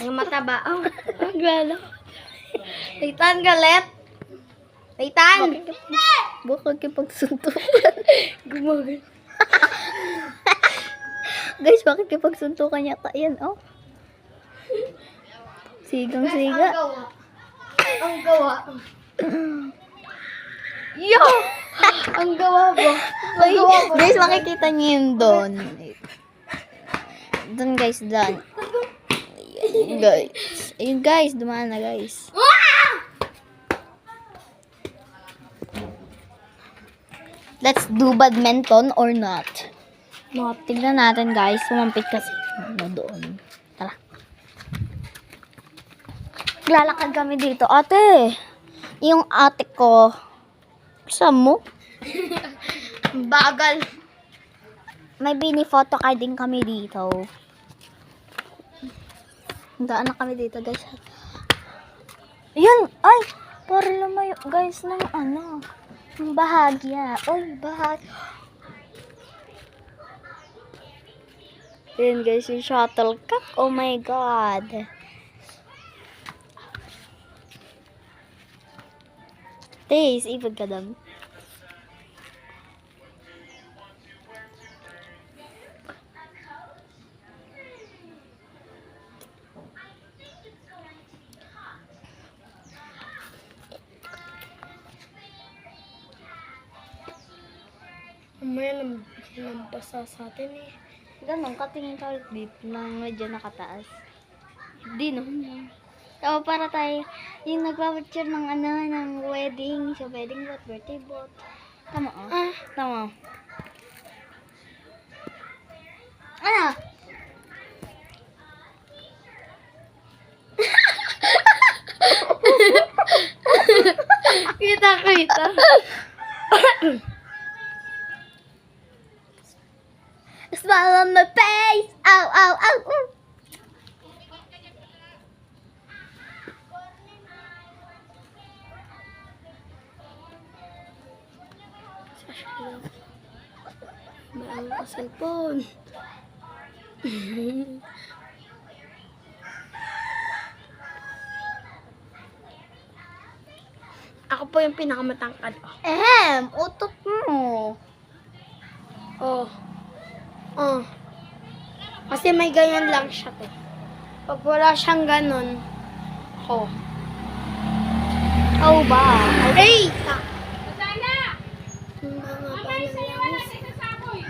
Ang mataba. Oh, maglalo. Titan, galit. Titan! Bakit kipagsuntukan? Gumagano. Guys, bakit kipagsuntukan yata yan, oh? Sigang-siga. Ang gawa. Yo! Ang gawa ba? Ay, guys, makikita niyo yun doon. Doon, guys, doon. Ayan, guys. Ayun, guys, dumaan na, guys. Let's do badminton or not. No, tignan natin, guys. Sumampit kasi ano doon. Tara. Lalakad kami dito. Ate, yung ate ko, saan mo? Bagal. May bini-photo card din kami dito. Daan na kami dito, guys. Ayan! Ay! Para lumayo, guys, ng ano. Ng bahagya. Ay, bahagya. Ayan, guys, yung shuttlecock. Oh my God. Tays, ibig ka dam. Mamaya nambasa sa atin eh. Ganun, katingin ka ulit dito na medyo nakataas. Hindi naman. So, para tayo, yung nagpapicture ng ano, ng wedding, sa wedding bot, birthday bot. Tama, oh. Tama. Ano? Kita. Smile on my face! Ow, ow, ow! Maano ka cellphone. Ako po yung pinakamatangkad. Utot mo. Oh. Oh. Kasi may ganyan lang siya. Eh. Pag wala siyang ganon, ako. Oh, ba? Ay!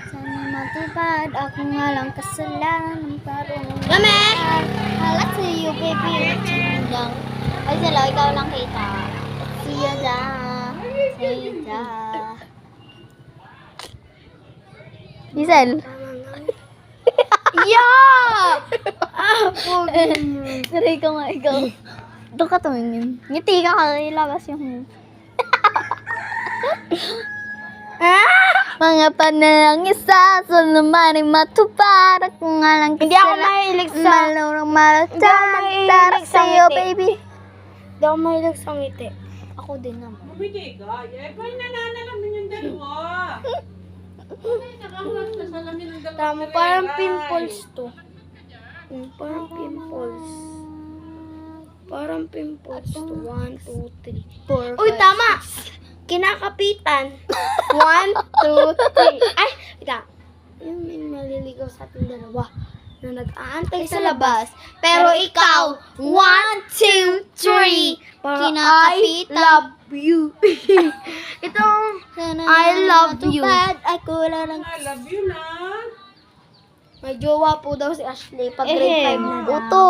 Sana matupad, ako nga lang kasalanan. Parang Lame! halat sa'yo, baby. Lang. Ay, sila, ikaw lang kita. Siya da. Siya da. Giselle. Yeah! Ah, pogi mo. Saray ka nga, ikaw. Doon ka tumingin. Ngiti ka ka, ilabas yung... Mga panang isa, sa naman ay matupad. Ako nga lang Hindi ako mahilig sa... malurang malatang sa'yo, baby. Hindi ako mahilig sa ngiti. Ako din naman. Bumiti ka. Kaya nananalam yung dalawa. Nakaharap na salamin ng dalawa. Tama, parang pimples to. Parang pimples. Parang pimples to. 1, 2, 3. 4, Uy, tama! Kinakapitan. 1, 2, 3. Ay, ita. Yung may maliligaw sa ating dalawa na nag-aantay sa labas. Pero ikaw, 1, 2, 3. Para Kinakapitan. I love you. Itong I love you. Ako lang I love you na. may jowa po daw si Ashley pag grade 5 na daw. Uto.